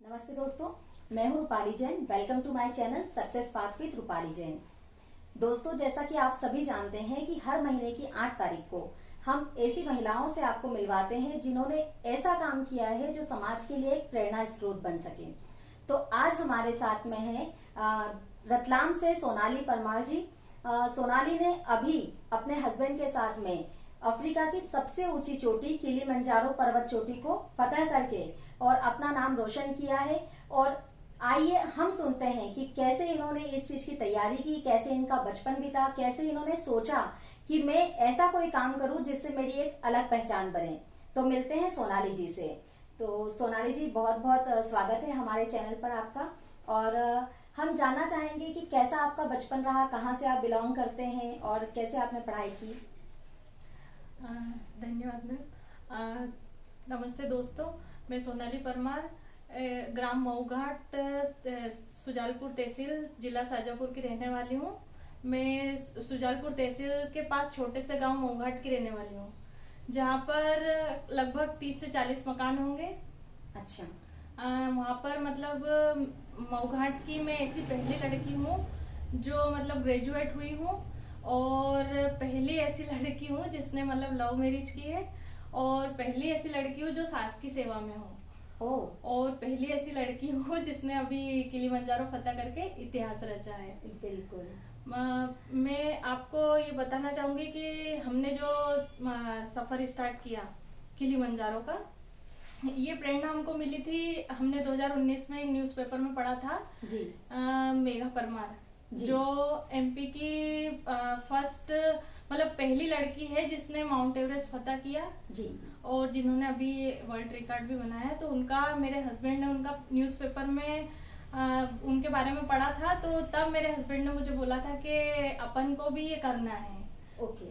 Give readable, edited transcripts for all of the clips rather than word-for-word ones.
नमस्ते दोस्तों, मैं हूं Rupali Jain. Welcome to my channel success path with Rupali Jain. दोस्तों, जैसा कि आप सभी जानते हैं कि हर महीने की 8 तारीख को हम ऐसी महिलाओं से आपको मिलवाते हैं जिन्होंने ऐसा काम किया है जो समाज के लिए एक प्रेरणा स्रोत बन सके। तो आज हमारे साथ में है रतलाम से सोनाली परमार जी। सोनाली ने अभी अपने हस्बैंड के साथ में अफ्रीका की सबसे ऊंची चोटी किलिमंजारो पर्वत चोटी को फतह करके और अपना नाम रोशन किया है। और आइए हम सुनते हैं कि कैसे इन्होंने इस चीज की तैयारी की, कैसे इनका बचपन बीता, कैसे इन्होंने सोचा कि मैं ऐसा कोई काम करूं जिससे मेरी एक अलग पहचान बने। तो मिलते हैं सोनाली जी से। तो सोनाली जी, बहुत बहुत स्वागत है हमारे चैनल पर आपका। और हम जानना चाहेंगे कि कैसा आपका बचपन रहा, कहाँ से आप बिलोंग करते हैं और कैसे आपने पढ़ाई की। धन्यवाद मैम। नमस्ते दोस्तों, मैं सोनाली परमार ग्राम मऊघाट सुजालपुर तहसील जिला शाजापुर की रहने वाली हूँ। मैं सुजालपुर तहसील के पास छोटे से गांव मऊघाट की रहने वाली हूँ, जहाँ पर लगभग 30 से 40 मकान होंगे। अच्छा। वहाँ पर मतलब मऊघाट की मैं ऐसी पहली लड़की हूँ जो मतलब ग्रेजुएट हुई हूँ, और पहली ऐसी लड़की हूँ जिसने मतलब लव मैरिज की है, और पहली ऐसी लड़की हूँ जो सास की सेवा में हूँ, और पहली ऐसी लड़की हूँ जिसने अभी किलिमंजारो फतह करके इतिहास रचा है। बिल्कुल। मैं आपको ये बताना चाहूंगी कि हमने जो सफर स्टार्ट किया किलिमंजारो का, ये प्रेरणा हमको मिली थी। हमने 2019 में न्यूज़पेपर में पढ़ा था जी। मेघा परमार, जो एमपी की फर्स्ट मतलब पहली लड़की है जिसने माउंट एवरेस्ट फतह किया जी, और जिन्होंने अभी वर्ल्ड रिकॉर्ड भी बनाया। तो उनका, मेरे हस्बैंड ने उनका न्यूज़पेपर में उनके बारे में पढ़ा था, तो तब मेरे हस्बैंड ने मुझे बोला था कि अपन को भी ये करना है। ओके।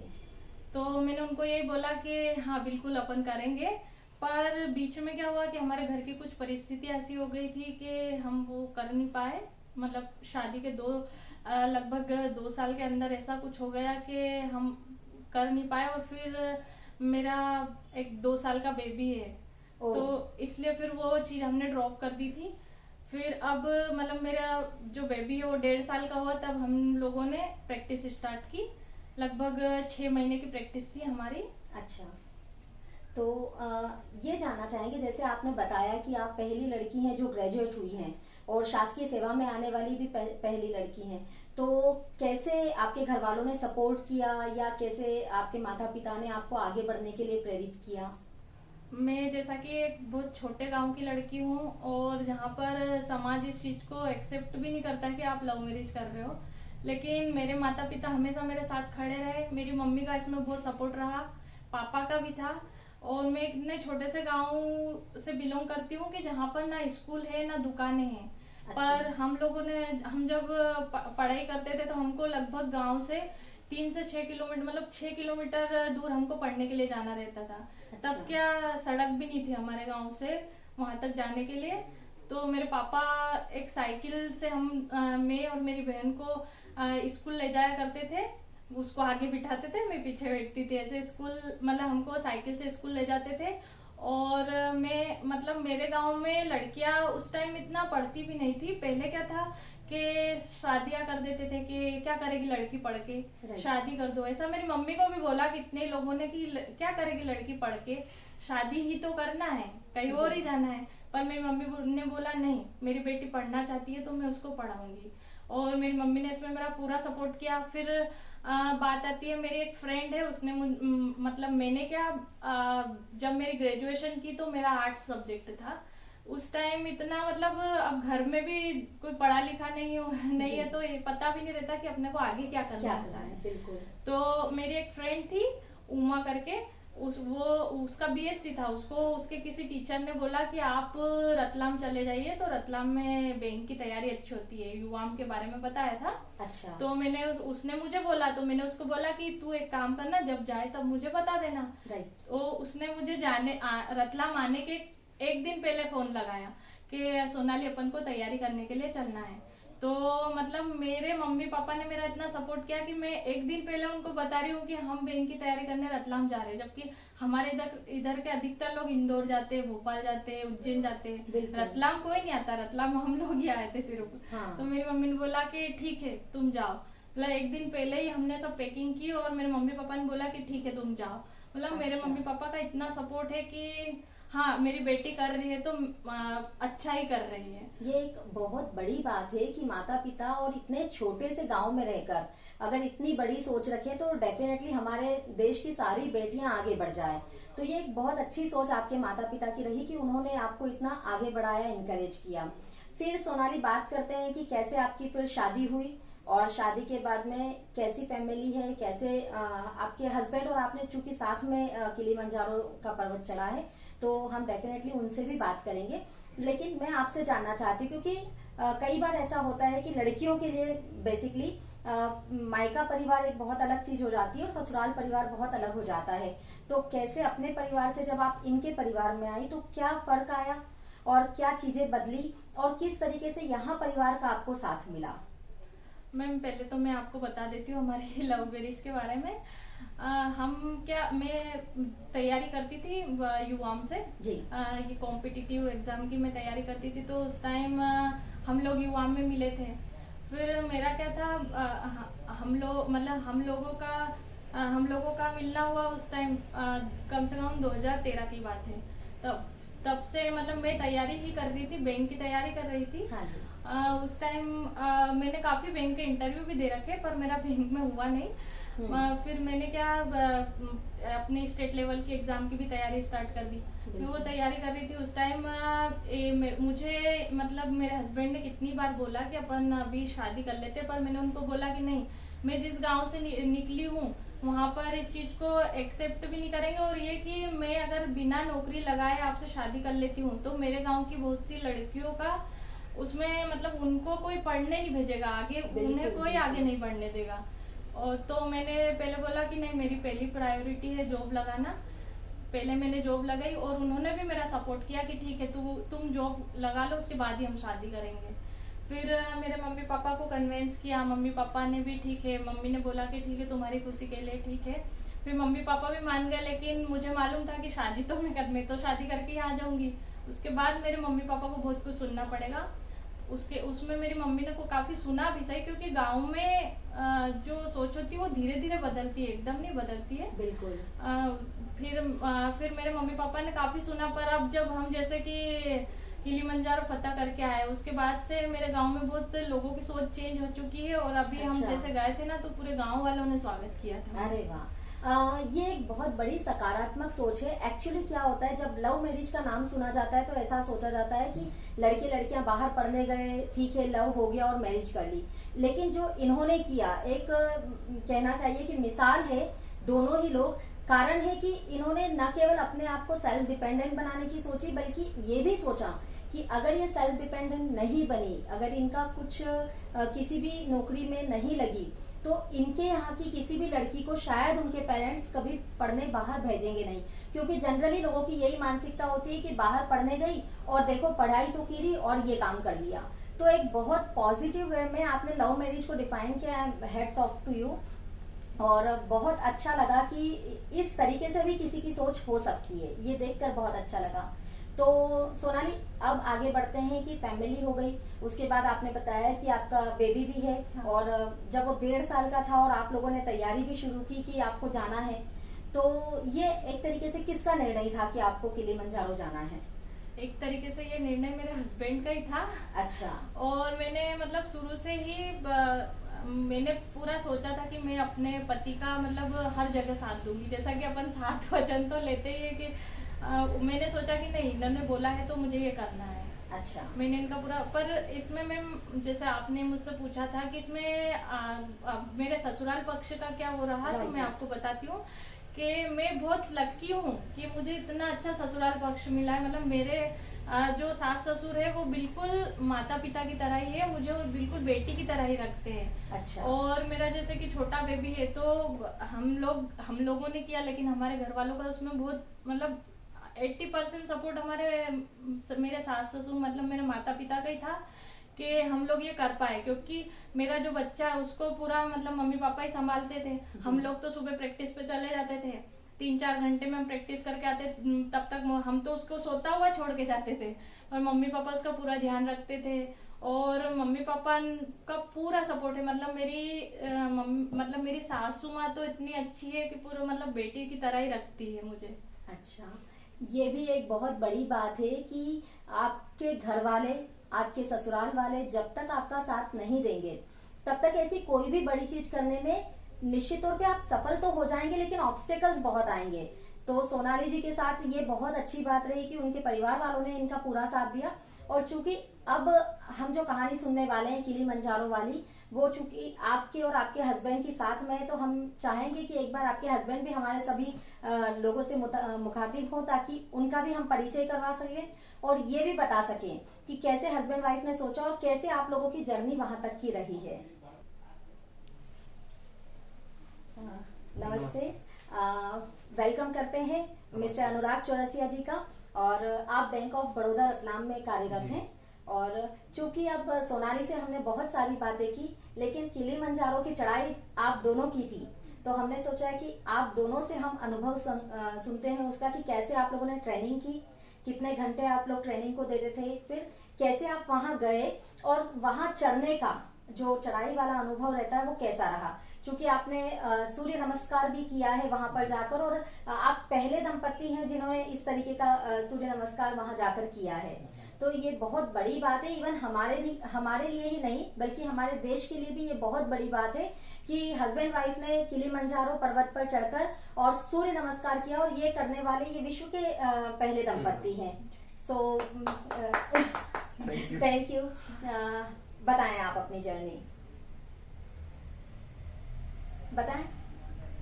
तो मैंने उनको यही बोला कि हाँ बिल्कुल अपन करेंगे। पर बीच में क्या हुआ कि हमारे घर की कुछ परिस्थिति ऐसी हो गई थी कि हम वो कर नहीं पाए। मतलब शादी के लगभग 2 साल के अंदर ऐसा कुछ हो गया कि हम कर नहीं पाए, और फिर मेरा एक 2 साल का बेबी है, तो इसलिए फिर वो चीज हमने ड्रॉप कर दी थी। फिर अब मतलब मेरा जो बेबी है वो 1.5 साल का हुआ, तब हम लोगों ने प्रैक्टिस स्टार्ट की। लगभग 6 महीने की प्रैक्टिस थी हमारी। अच्छा। तो ये जानना चाहेंगे, जैसे आपने बताया कि आप पहली लड़की हैं जो ग्रेजुएट हुई हैं और शासकीय सेवा में आने वाली भी पहली लड़की हैं। तो कैसे आपके घर वालों ने सपोर्ट किया या कैसे आपके माता पिता ने आपको आगे बढ़ने के लिए प्रेरित किया। मैं जैसा कि एक बहुत छोटे गांव की लड़की हूँ, और जहाँ पर समाज इस चीज को एक्सेप्ट भी नहीं करता कि आप लव मैरिज कर रहे हो, लेकिन मेरे माता पिता हमेशा मेरे साथ खड़े रहे। मेरी मम्मी का इसमें बहुत सपोर्ट रहा, पापा का भी था। और मैं इतने छोटे से गांव से बिलोंग करती हूँ कि जहाँ पर ना स्कूल है ना दुकानें हैं। पर हम जब पढ़ाई करते थे तो हमको लगभग गांव से 3 से 6 किलोमीटर, मतलब 6 किलोमीटर दूर हमको पढ़ने के लिए जाना रहता था। तब क्या सड़क भी नहीं थी हमारे गांव से वहां तक जाने के लिए। तो मेरे पापा एक साइकिल से मैं और मेरी बहन को स्कूल ले जाया करते थे। उसको आगे बिठाते थे, मैं पीछे बैठती थी, ऐसे स्कूल मतलब हमको साइकिल से स्कूल ले जाते थे। और मैं मतलब मेरे गांव में लड़कियां उस टाइम इतना पढ़ती भी नहीं थी। पहले क्या था कि शादियां कर देते थे कि क्या करेगी लड़की पढ़ के, शादी कर दो। ऐसा मेरी मम्मी को भी बोला कितने लोगों ने कि क्या करेगी लड़की पढ़ के, शादी ही तो करना है, कहीं और ही जाना है। पर मेरी मम्मी ने बोला नहीं, मेरी बेटी पढ़ना चाहती है तो मैं उसको पढ़ाऊंगी, और मेरी मम्मी ने इसमें मेरा पूरा सपोर्ट किया। फिर बात आती है, मेरी एक फ्रेंड है, उसने मतलब मैंने क्या जब मेरी ग्रेजुएशन की तो मेरा आर्ट्स सब्जेक्ट था उस टाइम। इतना मतलब अब घर में भी कोई पढ़ा लिखा नहीं है, तो ये पता भी नहीं रहता कि अपने को आगे क्या करना है। बिल्कुल। तो मेरी एक फ्रेंड थी उमा करके, उसका बीएससी था। उसको उसके किसी टीचर ने बोला कि आप रतलाम चले जाइए, तो रतलाम में बैंक की तैयारी अच्छी होती है, युवाम के बारे में बताया था। अच्छा। तो मैंने उसने मुझे बोला, तो मैंने उसको बोला कि तू एक काम करना, जब जाए तब मुझे बता देना। तो उसने मुझे रतलाम आने के एक दिन पहले फोन लगाया कि सोनाली अपन को तैयारी करने के लिए चलना है। तो मतलब मेरे मम्मी पापा ने मेरा इतना सपोर्ट किया कि मैं एक दिन पहले उनको बता रही हूँ कि हम बैंक की तैयारी करने रतलाम जा रहे हैं, जबकि हमारे इधर इधर के अधिकतर लोग इंदौर जाते हैं, भोपाल जाते हैं, उज्जैन जाते हैं, बिल्कुल। रतलाम कोई नहीं आता, रतलाम हम लोग ही आए थे सिर्फ। हाँ। तो मेरी मम्मी ने बोला कि ठीक है तुम जाओ, मतलब एक दिन पहले ही हमने सब पैकिंग की और मेरे मम्मी पापा ने बोला कि ठीक है तुम जाओ। मतलब मेरे अच्छा। मम्मी पापा का इतना सपोर्ट है कि हाँ मेरी बेटी कर रही है तो अच्छा ही कर रही है। ये एक बहुत बड़ी बात है कि माता पिता और इतने छोटे से गांव में रहकर अगर इतनी बड़ी सोच रखें तो डेफिनेटली हमारे देश की सारी बेटियां आगे बढ़ जाए। तो ये एक बहुत अच्छी सोच आपके माता पिता की रही कि उन्होंने आपको इतना आगे बढ़ाया, इनकरेज किया। फिर सोनाली बात करते हैं कि कैसे आपकी फिर शादी हुई और शादी के बाद में कैसी फैमिली है, कैसे आपके हस्बैंड और आपने चूंकि साथ में किलिमंजारो का पर्वत चढ़ा है तो हम डेफिनेटली उनसे भी बात करेंगे। लेकिन मैं आपसे जानना चाहती हूँ क्योंकि कई बार ऐसा होता है कि लड़कियों के लिए बेसिकली मायका परिवार एक बहुत अलग चीज हो जाती है और ससुराल परिवार बहुत अलग हो जाता है। तो कैसे अपने परिवार से जब आप इनके परिवार में आई तो क्या फर्क आया और क्या चीजें बदली और किस तरीके से यहाँ परिवार का आपको साथ मिला? मैम पहले तो मैं आपको बता देती हूँ हमारे लव मैरिज के बारे में। मैं तैयारी करती थी युवाम से जी। ये कॉम्पिटिटिव एग्जाम की मैं तैयारी करती थी, तो उस टाइम हम लोग युवाम में मिले थे। फिर मेरा क्या था, हम लोग मतलब हम लोगों का मिलना हुआ उस टाइम कम से कम 2013 की बात है। तब तब से मतलब मैं तैयारी ही कर रही थी, बैंक की तैयारी कर रही थी। हाँ जी। उस टाइम मैंने काफी बैंक के इंटरव्यू भी दे रखे पर मेरा बैंक में हुआ नहीं। फिर मैंने क्या अपनी स्टेट लेवल की एग्जाम की भी तैयारी स्टार्ट कर दी। फिर वो तैयारी कर रही थी उस टाइम मुझे मतलब मेरे हस्बैंड ने कितनी बार बोला कि अपन अभी शादी कर लेते, पर मैंने उनको बोला कि नहीं, मैं जिस गांव से निकली हूँ वहां पर इस चीज को एक्सेप्ट भी नहीं करेंगे, और ये कि मैं अगर बिना नौकरी लगाए आपसे शादी कर लेती हूँ तो मेरे गांव की बहुत सी लड़कियों का उसमें मतलब उनको कोई पढ़ने नहीं भेजेगा आगे, उन्हें कोई आगे नहीं बढ़ने देगा। और तो मैंने पहले बोला कि नहीं, मेरी पहली प्रायोरिटी है जॉब लगाना। पहले मैंने जॉब लगाई और उन्होंने भी मेरा सपोर्ट किया कि ठीक है तुम जॉब लगा लो, उसके बाद ही हम शादी करेंगे। फिर मेरे मम्मी पापा को कन्विंस किया, मम्मी पापा ने भी ठीक है, मम्मी ने बोला कि ठीक है तुम्हारी खुशी के लिए ठीक है। फिर मम्मी पापा भी मान गए, लेकिन मुझे मालूम था कि शादी तो मैं तो शादी करके ही आ जाऊंगी। उसके बाद मेरे मम्मी पापा को बहुत कुछ सुनना पड़ेगा। उसमें मेरी मम्मी ने को काफी सुना भी सही, क्योंकि गांव में जो सोच होती है वो धीरे धीरे बदलती है, एकदम नहीं बदलती है। बिल्कुल। फिर मेरे मम्मी पापा ने काफी सुना, पर अब जब हम जैसे कि किलिमंजारो फतह करके आए उसके बाद से मेरे गांव में बहुत लोगों की सोच चेंज हो चुकी है, और अभी हम अच्छा। जैसे गए थे ना तो पूरे गांव वालों ने स्वागत किया था। अरे वाह, ये एक बहुत बड़ी सकारात्मक सोच है। एक्चुअली क्या होता है जब लव मैरिज का नाम सुना जाता है तो ऐसा सोचा जाता है कि लड़के लड़कियां बाहर पढ़ने गए, ठीक है लव हो गया और मैरिज कर ली। लेकिन जो इन्होंने किया एक कहना चाहिए कि मिसाल है, दोनों ही लोग। कारण है कि इन्होंने न केवल अपने आप को सेल्फ डिपेंडेंट बनाने की सोची, बल्कि ये भी सोचा कि अगर ये सेल्फ डिपेंडेंट नहीं बनी, अगर इनका कुछ किसी भी नौकरी में नहीं लगी तो इनके यहाँ की किसी भी लड़की को शायद उनके पेरेंट्स कभी पढ़ने बाहर भेजेंगे नहीं, क्योंकि जनरली लोगों की यही मानसिकता होती है कि बाहर पढ़ने गई और देखो पढ़ाई तो की और ये काम कर लिया। तो एक बहुत पॉजिटिव वे में आपने लव मैरिज को डिफाइन किया है, हेड्स ऑफ टू यू। और बहुत अच्छा लगा कि इस तरीके से भी किसी की सोच हो सकती है, ये देखकर बहुत अच्छा लगा। तो सोनाली अब आगे बढ़ते हैं कि फैमिली हो गई, उसके बाद आपने बताया कि आपका बेबी भी है। हाँ। और जब वो 1.5 साल का था और आप लोगों ने तैयारी भी शुरू की कि आपको जाना है, तो ये एक तरीके से किसका निर्णय था कि आपको किलिमंजारो जाना है? एक तरीके से ये निर्णय मेरे हस्बैंड का ही था। अच्छा। और मैंने मतलब शुरू से ही मैंने पूरा सोचा था कि मैं अपने पति का मतलब हर जगह साथ दूंगी, जैसा कि अपन साथ वचन तो लेते ही है कि मैंने सोचा कि नहीं, इन्होंने बोला है तो मुझे ये करना है। अच्छा। मैंने इनका पूरा, पर इसमें मैम जैसे आपने मुझसे पूछा था कि इसमें मेरे ससुराल पक्ष का क्या हो रहा, तो मैं आपको बताती हूँ कि मैं बहुत लकी हूँ कि मुझे इतना अच्छा ससुराल पक्ष मिला है। मतलब मेरे जो सास ससुर है वो बिल्कुल माता पिता की तरह ही है, मुझे बिल्कुल बेटी की तरह ही रखते हैं। अच्छा। और मेरा जैसे कि छोटा बेबी है तो हम लोगों ने किया, लेकिन हमारे घर वालों का उसमें बहुत मतलब 80% सपोर्ट मेरे सास ससुर मतलब मेरे माता पिता का ही था कि हम लोग ये कर पाए, क्योंकि मेरा जो बच्चा है उसको पूरा मतलब मम्मी पापा ही संभालते थे। हम लोग तो सुबह प्रैक्टिस पे चले जाते थे, 3-4 घंटे में हम प्रैक्टिस करके आते, तब तक हम तो उसको सोता हुआ छोड़ के जाते थे और मम्मी पापा उसका पूरा ध्यान रखते थे। और मम्मी पापा का पूरा सपोर्ट है, मतलब मतलब मेरी सासू माँ तो इतनी अच्छी है कि पूरा मतलब बेटी की तरह ही रखती है मुझे। अच्छा, ये भी एक बहुत बड़ी बात है कि आपके घर वाले, आपके ससुराल वाले जब तक आपका साथ नहीं देंगे तब तक ऐसी कोई भी बड़ी चीज करने में निश्चित तौर पे आप सफल तो हो जाएंगे, लेकिन ऑब्स्टेकल्स बहुत आएंगे। तो सोनाली जी के साथ ये बहुत अच्छी बात रही कि उनके परिवार वालों ने इनका पूरा साथ दिया। और चूंकि अब हम जो कहानी सुनने वाले हैं किलिमंजारो वाली, वो चूंकि आपके और आपके हस्बैंड की साथ में है, तो हम चाहेंगे कि एक बार आपके हस्बैंड भी हमारे सभी लोगों से मुखातिब हो, ताकि उनका भी हम परिचय करवा सकें और ये भी बता सकें कि कैसे हस्बैंड वाइफ ने सोचा और कैसे आप लोगों की जर्नी वहां तक की रही है। नमस्ते, वेलकम करते हैं मिस्टर अनुराग चौरसिया जी का। और आप बैंक ऑफ बड़ौदा रतलाम में कार्यरत हैं। और चूंकि अब सोनाली से हमने बहुत सारी बातें की, लेकिन किलिमंजारो की चढ़ाई आप दोनों की थी, तो हमने सोचा है कि आप दोनों से हम अनुभव सुनते हैं उसका, कि कैसे आप लोगों ने ट्रेनिंग की, कितने घंटे आप लोग ट्रेनिंग को देते थे, फिर कैसे आप वहां गए और वहां चढ़ने का जो चढ़ाई वाला अनुभव रहता है वो कैसा रहा। क्योंकि आपने सूर्य नमस्कार भी किया है वहां पर जाकर, और आप पहले दंपत्ति हैं जिन्होंने इस तरीके का सूर्य नमस्कार वहां जाकर किया है। तो ये बहुत बड़ी बात है, इवन हमारे लिए ही नहीं बल्कि हमारे देश के लिए भी ये बहुत बड़ी बात है कि हस्बैंड वाइफ ने किलिमंजारो पर्वत पर चढ़कर और सूर्य नमस्कार किया, और ये करने वाले ये विश्व के पहले दंपत्ति हैं। So thank you. बताएं आप अपनी जर्नी बताएं।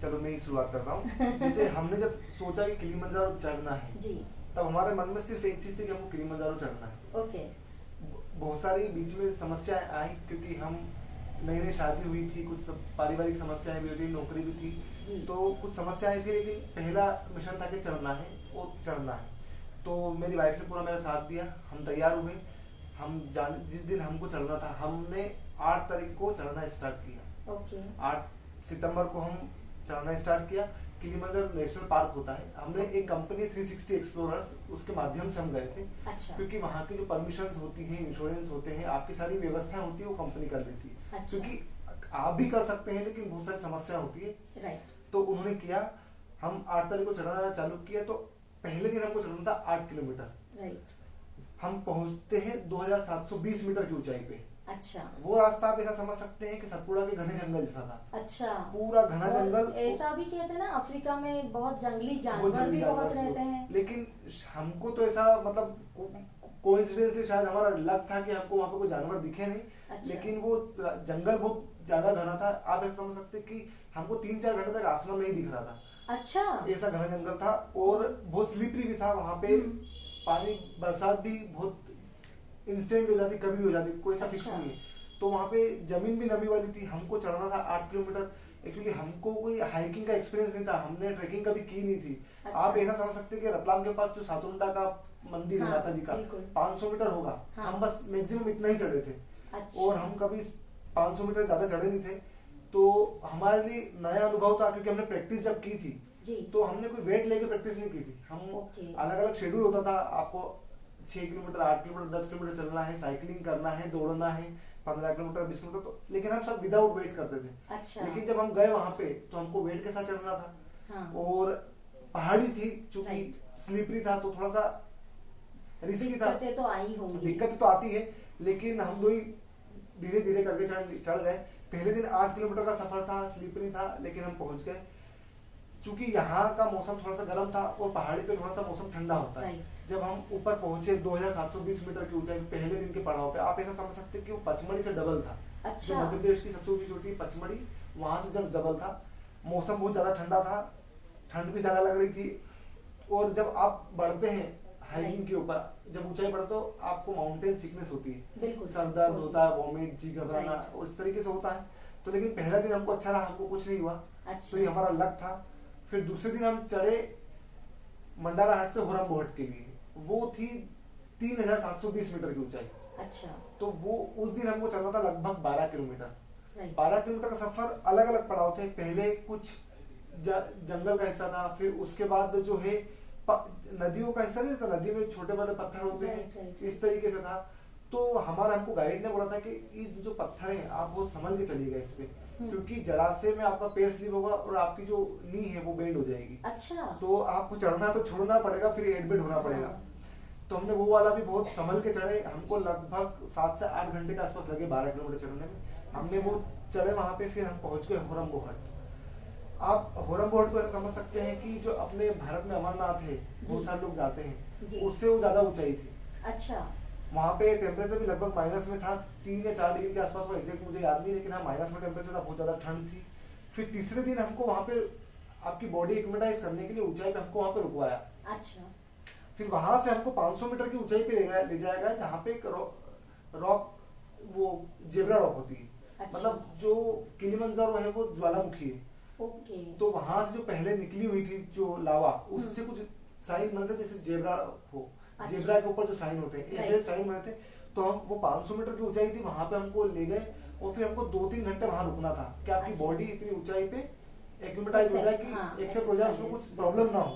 चलो मैं ही शुरुआत करता हूँ। जैसे हमने जब सोचा कि किलिमंजारो चढ़ना है जी, तब हमारे मन में सिर्फ एक चीज थी कि हमको किलिमंजारो चढ़ना है। ओके। बहुत सारी बीच में समस्याएं आई, क्योंकि हम नई नई शादी हुई थी, कुछ पारिवारिक समस्याएं भी हुई, नौकरी भी थी, तो कुछ समस्याएं थी, लेकिन पहला मिशन था कि चढ़ना है और चढ़ना है। तो मेरी वाइफ ने पूरा मेरा साथ दिया, हम तैयार हुए। हम जिस दिन हमको चढ़ना था, हमने 8 तारीख को चढ़ना स्टार्ट किया। ओके। 8 सितंबर को हम चढ़ना स्टार्ट किया। किलिमंजारो नेशनल पार्क होता है, हमने एक कंपनी 360 एक्सप्लोरर्स, उसके माध्यम से हम गए थे। अच्छा। क्योंकि वहाँ की जो परमिशंस होती हैं, इंश्योरेंस होते हैं, आपकी सारी व्यवस्था होती है, वो कंपनी कर देती है। अच्छा। क्योंकि आप भी कर सकते हैं लेकिन बहुत सारी समस्या होती है। राइट। तो उन्होंने किया, हम 8 तारीख को चढ़ना चालू किया। तो पहले दिन हमको चढ़ना था 8 किलोमीटर। राइट। हम पहुंचते हैं 2720 मीटर की ऊंचाई पे। अच्छा। वो रास्ता आप ऐसा समझ सकते हैं कि सतपुड़ा के घने जंगल जैसा था। अच्छा। पूरा घना जंगल। ऐसा भी कहते हैं ना, अफ्रीका में बहुत जंगली जानवर भी बहुत रहते हैं। लेकिन हमको तो ऐसा मतलब कोइंसिडेंस से शायद हमारा लक था कि हमको वहां पे कोई जानवर दिखे नहीं। अच्छा। लेकिन वो जंगल बहुत ज्यादा घना था। आप ऐसा समझ सकते कि हमको 3-4 घंटे तक आसमान नहीं दिख रहा था। अच्छा। ऐसा घना जंगल था और बहुत स्लिपरी भी था वहां पे। पानी, बरसात भी बहुत इंस्टेंट हो जाती, कभी भी हो जाती, कोई ऐसा फिक्स नहीं है। तो वहां पे जमीन भी नमी वाली थी। हमको चढ़ना था 8 किलोमीटर। एक्चुअली हमको कोई हाइकिंग का एक्सपीरियंस नहीं था, हमने ट्रेकिंग कभी की नहीं थी। अच्छा। आप ऐसा समझ सकते हैं कि रतलाम के पास जो सातुंडा का मंदिर है, माता जी का, 500 मीटर होगा। हम बस मैक्सिमम इतना ही चढ़े थे। अच्छा। और हम कभी 500 मीटर ज्यादा चढ़े नहीं थे। तो हमारे लिए नया अनुभव था, क्योंकि हमने प्रैक्टिस जब की थी जी। तो हमने कोई वेट लेके प्रैक्टिस नहीं की थी। हम अलग अलग शेड्यूल होता था, आपको 6 किलोमीटर, 8 किलोमीटर, 10 किलोमीटर चलना है, साइकिलिंग करना है, दौड़ना है, 15 किलोमीटर, 20 किलोमीटर। तो लेकिन हम सब विदाउट वेट करते थे। अच्छा। लेकिन जब हम गए वहां पे तो हमको वेट के साथ चढ़ना था। हाँ। और पहाड़ी थी, चूंकि स्लिपरी था तो थोड़ा सा रिस्की था। दिक्कतें तो आई होंगी। दिक्कत तो आती है, लेकिन हम दो ही धीरे धीरे करके चढ़ गए। पहले दिन 8 किलोमीटर का सफर था, स्लिपरी था, लेकिन हम पहुंच गए। चूंकि यहाँ का मौसम थोड़ा सा गर्म था और पहाड़ी पे थोड़ा सा मौसम ठंडा होता है। जब हम ऊपर पहुंचे 2720 मीटर की ऊंचाई, पहले दिन के पड़ाव पे, आप ऐसा समझ सकते हैं कि वो पचमढ़ी से डबल था। अच्छा। जो मध्य प्रदेश की सबसे ऊंची चोटी पचमढ़ी, वहां से जस्ट डबल था। मौसम बहुत ज्यादा ठंडा था, ठंड भी ज्यादा लग रही थी। और जब आप बढ़ते हैं हाइकिंग के ऊपर, जब ऊंचाई बढ़ते हो, आपको माउंटेन सिकनेस होती है, सर दर्द होता है, वॉमिट, जी घबराना, और इस तरीके से होता है। तो लेकिन पहला दिन हमको अच्छा रहा, हमको कुछ नहीं हुआ। अच्छा। तो ये हमारा लक था। फिर दूसरे दिन हम चढ़े मंडारा हाट से हुरम बोहट के लिए। वो थी 3720 मीटर की ऊंचाई। अच्छा। तो वो उस दिन हमको चलना था लगभग 12 किलोमीटर। राइट। 12 किलोमीटर का सफर अलग अलग पड़ाव थे। पहले कुछ जंगल का हिस्सा था, फिर उसके बाद जो है नदियों का हिस्सा नहीं था, नदी में छोटे बड़े पत्थर होते हैं, इस तरीके से था। तो हमको गाइड ने बोला था कि इस जो पत्थर है आप बहुत संभल के चलिएगा इस पे, क्योंकि जरा से में आपका पैर स्लिप होगा और आपकी जो नी है वो बेंड हो जाएगी। अच्छा। तो आपको चढ़ना तो छोड़ना पड़ेगा, फिर एडमिट होना पड़ेगा। तो हमने वो वाला भी बहुत संभल के चढ़े। हमको लगभग 7 से 8 घंटे के आसपास लगे 12 किलोमीटर चढ़ने में। हमने वो चढ़े वहां पे, फिर हम पहुंच गए होरंगोहट। आप होरंगोहट को ऐसा समझ सकते हैं कि जो अपने भारत में अमरनाथ है, बहुत सारे लोग जाते हैं, उससे वो ज्यादा ऊंचाई थी। अच्छा। वहां पे टेम्परेचर भी लगभग माइनस में था, 3 या 4 डिग्री के आसपास, वो एग्जैक्ट मुझे याद नहीं, लेकिन हाँ माइनस में टेम्परेचर था, बहुत ज्यादा ठंड थी। फिर तीसरे दिन हमको वहां पे आपकी बॉडी एक्लिमेटाइज करने के लिए ऊंचाई पे हमको वहां पे रुकवाया। अच्छा। फिर वहां से हमको 500 मीटर की ऊंचाई पे ले जाया गया, जहाँ पे एक रॉक, वो जेब्रा रॉक होती है। अच्छा। मतलब जो किलिमंजारो है वो ज्वालामुखी है। ओके। तो वहां से जो पहले निकली हुई थी जो लावा, उससे कुछ साइन बने थे, जैसे जेब्रा हो। अच्छा। जेब्रा के ऊपर जो साइन होते हैं, ऐसे साइन बने थे। तो हम वो 500 मीटर की ऊंचाई थी, वहां पे हमको ले गए और फिर हमको 2-3 घंटे वहां रुकना था कि आपकी बॉडी इतनी ऊंचाई पे एक्लिमेटाइज हो जाए, कि एक्सेप्ट हो जाए, उसमें कुछ प्रॉब्लम ना हो।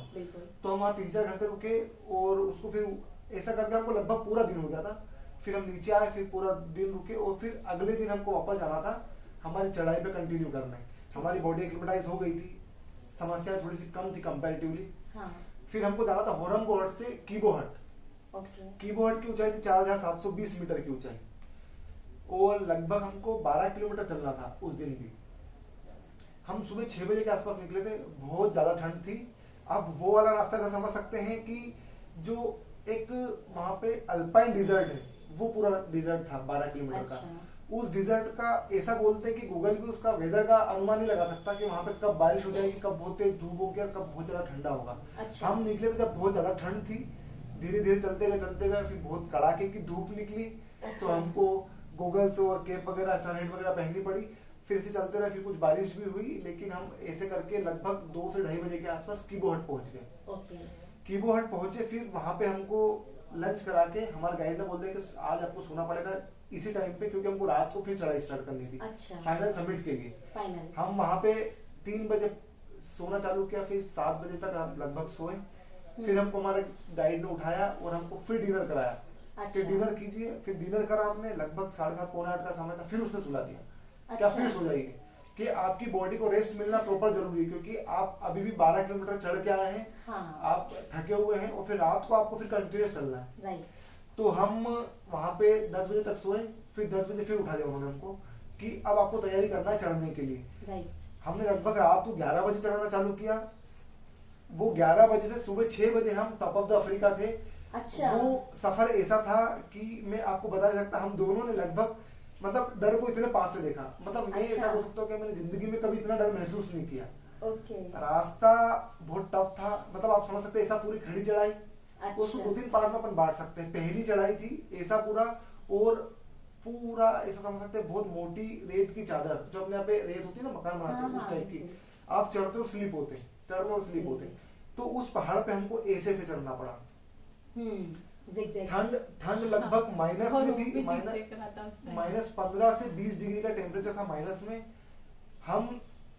तो हम वहाँ 3-4 घंटे रुके और उसको फिर ऐसा करके हमको लगभग पूरा दिन हो गया था। फिर हम नीचे आए, फिर पूरा दिन रुके और फिर अगले दिन हमको वापस जाना था हमारी चढ़ाई पे कंटिन्यू करने। हमारी बॉडी एक्लिमेटाइज हो गई थी, समस्या थोड़ी सी कम थी कंपैरेटिवली। हाँ। फिर हमको जाना था होरंगोहट से कीबोहट। कीबोहट की ऊंचाई थी 4720 मीटर की ऊंचाई और लगभग हमको 12 किलोमीटर चलना था उस दिन भी। हम सुबह 6 बजे के आसपास निकले थे, बहुत ज्यादा ठंड थी। अब वो वाला रास्ता ऐसा समझ सकते हैं कि जो एक वहां पे अल्पाइन डिजर्ट है, वो पूरा डिजर्ट था 12 किलोमीटर का। उस डिजर्ट का ऐसा बोलते हैं कि गूगल भी उसका वेदर का अनुमान नहीं लगा सकता कि वहां पे कब बारिश हो जाएगी, कब बहुत तेज धूप होगी और कब बहुत ज्यादा ठंडा होगा। अच्छा। हम निकले थे जब बहुत ज्यादा ठंड थी, धीरे धीरे चलते गए, फिर बहुत कड़ाके की धूप निकली। अच्छा। तो हमको गोगल्स और कैप वगैरह, सनहेड वगैरह पहननी पड़ी। फिर से चलते रहे, फिर कुछ बारिश भी हुई, लेकिन हम ऐसे करके लगभग 2 से 2:30 बजे के आसपास कीबोहट पहुंच गए। कीबोहट पहुंचे, फिर वहां पे हमको लंच करा के हमारे गाइड ने बोल दिया कि आज आपको सोना पड़ेगा इसी टाइम पे, क्योंकि हमको रात को फिर चढ़ाई स्टार्ट करनी थी। अच्छा। फाइनल समिट के लिए। हम वहां पे 3 बजे सोना चालू किया, फिर 7 बजे तक हम लगभग सोए। फिर हमको हमारे गाइड ने उठाया और हमको फिर डिनर कराया। अच्छा। फिर डिनर कीजिए, फिर डिनर करा हमने, लगभग 7:30 पौने 8 का समय था। फिर उसने सुला दिया। अच्छा। क्या फिर सो जाइए, कि आपकी बॉडी को रेस्ट मिलना प्रॉपर जरूरी है, क्योंकि आप अभी भी 12 किलोमीटर चढ़ के आए हैं। हाँ। आप थके हुए हैं और फिर रात को आपको फिर कंटिन्यूस चलना है। राइट। तो हम वहां पे 10 बजे तक सोए, फिर 10 बजे फिर उठा दिया उन्होंने हमको कि अब आपको तैयारी करना है चढ़ने के लिए। राइट। हमने लगभग रात को 11 बजे चढ़ना चालू किया। वो 11 बजे से सुबह 6 बजे हम टॉप ऑफ द अफ्रीका थे। अच्छा। वो सफर ऐसा था कि मैं आपको बता नहीं सकता, हम दोनों ने लगभग मतलब डर को इतने पास से देखा। मतलब मैं ऐसा बोल सकता हूँ कि मैंने जिंदगी में कभी इतना डर महसूस नहीं किया। ओके। रास्ता बहुत टफ था, मतलब आप समझ सकते हैं, ऐसा पूरी खड़ी चढ़ाई। अच्छा। उसको 2-3 पार्ट में अपन बांट सकते हैं। पहली चढ़ाई थी ऐसा पूरा, और पूरा ऐसा समझ सकते हैं बहुत मोटी रेत की चादर, जो अपने यहाँ पे रेत होती है ना, मकान बनाते हैं उस टाइप की। आप चढ़ते हो स्लिप होते, चढ़ते हो स्लिप होते। तो उस पहाड़ पे हमको ऐसे से चढ़ना पड़ा। ठंड लगभग माइनस में थी, माइनस 15 से 20 डिग्री का टेम्परेचर था माइनस में। हम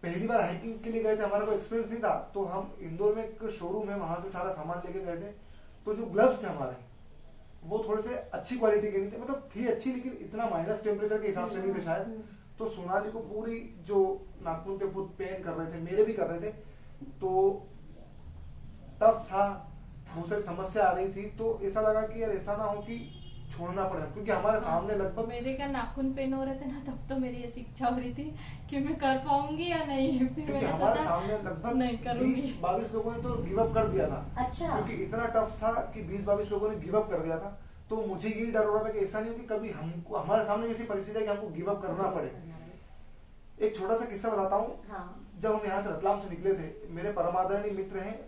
पहली बार हाइकिंग के लिए गए थे, हमारा कोई एक्सपीरियंस नहीं था। तो हम इंदौर में एक शोरूम है, वहां से सारा सामान लेके गए थे। तो जो ग्लव्स थे हमारे, वो थोड़े से अच्छी क्वालिटी के नहीं थे, मतलब थी अच्छी, लेकिन इतना माइनस टेम्परेचर के हिसाब से नहीं थे शायद। तो सोनाली को पूरी जो नाखून थे खुद पेन कर रहे थे, मेरे भी कर रहे थे। तो टफ था, बहुत सारी समस्या आ रही थी। तो ऐसा लगा कि यार ऐसा ना हो कि छोड़ना पड़े, क्योंकि हमारे सामने लगभग मेरे क्या नाखून पेन हो रहे थे ना, तब तो मेरी ऐसी इच्छा हो रही थी कि मैं कर पाऊंगी या नहीं। फिर मैंने हमारे सामने लगभग 20-22 लोगों ने तो गिव अप कर दिया था। अच्छा। क्योंकि इतना टफ था कि 20-22 लोगों ने गिव अप कर दिया था। तो मुझे यही डर हो रहा था कि ऐसा नहीं हो कि कभी हमको हमारे सामने ऐसी परिस्थिति है कि हमको गिव अप करना पड़े। एक छोटा सा किस्सा बताता हूँ। हाँ। जब हम यहाँ से रतलाम से निकले थे, मेरे परम आदरणीय मित्र हैं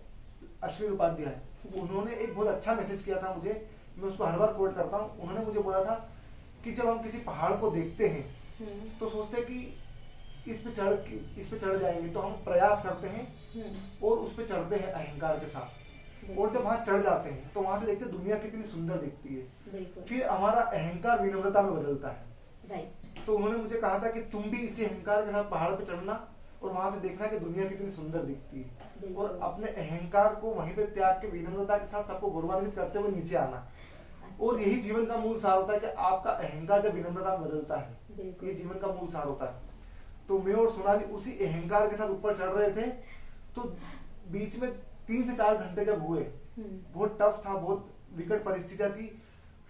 अश्विन उपाध्याय, उन्होंने एक बहुत अच्छा मैसेज किया था मुझे, मैं उसको हर बार कोट करता हूँ। उन्होंने मुझे बोला था कि जब हम किसी पहाड़ को देखते हैं तो सोचते हैं कि इस पे चढ़ जाएंगे, तो हम प्रयास करते हैं और उस पे चढ़ते हैं अहंकार के साथ। और जब वहां चढ़ जाते हैं तो वहां से देखते हैं दुनिया कितनी सुंदर दिखती है। फिर हमारा अहंकार विनम्रता में बदलता है। राइट। तो उन्होंने मुझे कहा था कि तुम भी इसी अहंकार के साथ पहाड़ पे चढ़ना और वहां से देखना कि दुनिया कितनी सुंदर दिखती है, और अपने अहंकार को वहीं पे त्याग के विनम्रता के साथ सबको गौरवान्वित करते हुए नीचे आना। अच्छा। और यही जीवन का मूल सार होता है कि आपका अहंकार जब विनम्रता में बदलता है, ये जीवन का मूल सार होता है। तो मैं और सोनाली उसी अहंकार के साथ ऊपर चढ़ रहे थे, तो बीच में 3 से 4 घंटे जब हुए, बहुत टफ था, बहुत विकट परिस्थितियां थी।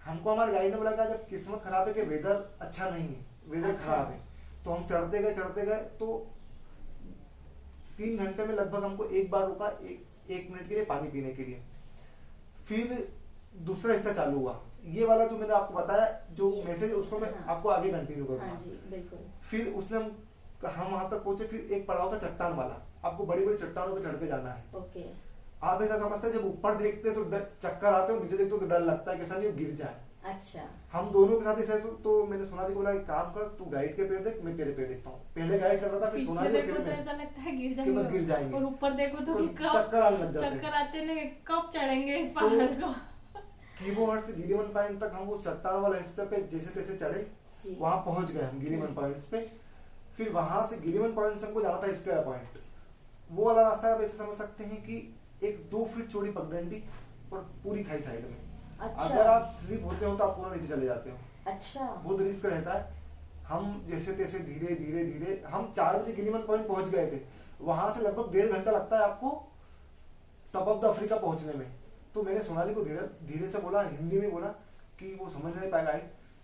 हमको हमारे गाइड ने बोला कि जब किस्मत खराब है कि वेदर अच्छा नहीं है, वेदर खराब है, तो हम चढ़ते गए तो 3 घंटे में लगभग हमको एक बार रुका, एक मिनट के लिए पानी पीने के लिए। फिर दूसरा हिस्सा चालू हुआ, ये वाला जो मैंने आपको बताया जो मैसेज, उसको मैं आपको आगे कंटिन्यू करूंगा। हाँ जी, बिल्कुल। फिर उसने हम वहां तक पहुंचे, फिर एक पड़ाव था चट्टान वाला, आपको बड़ी बड़ी चट्टानों पे चढ़ के जाना है। ओके। आप ऐसा समझते हैं जब ऊपर देखते हैं तो चक्कर आते हैं, नीचे देखते हो तो डर लगता है कैसा नहीं गिर जाए। अच्छा। हम दोनों के साथ ऐसा तो मैंने सोनाली को बोला एक काम कर, तू गाइड के पैर देख, मैं तेरे पैर देखता हूँ। पहले गाइड चल रहा था, फिर सोनाली देखो तो ऐसा लगता है गिर जाएंगे, बस गिर जाएंगे, और ऊपर देखो तो चक्कर आने लग जाते हैं, चक्कर आते हैं, कब चढ़ेंगे इस पहाड़ को। कीबोर्ड से गिलीमन पॉइंट तक हम वो चट्टान वाले हिस्से पे जैसे तैसे चढ़े, वहां पहुंच गए हम गिलीमन पॉइंट पे। फिर वहां से गिलीमन पॉइंट से हमको जाना था स्टेरा पॉइंट। वो वाला रास्ता आप ऐसे समझ सकते हैं कि एक 2 फीट चौड़ी पगडंडी और पूरी खाई साइड में। अच्छा। अगर आप स्लिप होते हो तो आप पूरा नीचे चले जाते हो। अच्छा। बहुत रिस्क रहता है। हम जैसे तैसे धीरे धीरे धीरे हम 4 बजे गिलीमन पॉइंट पहुंच गए थे। वहां से लगभग 1.5 घंटा लगता है आपको टॉप ऑफ द अफ्रीका पहुंचने में। तो मैंने सोनाली को धीरे धीरे से बोला, हिंदी में बोला कि वो समझ नहीं पाएगा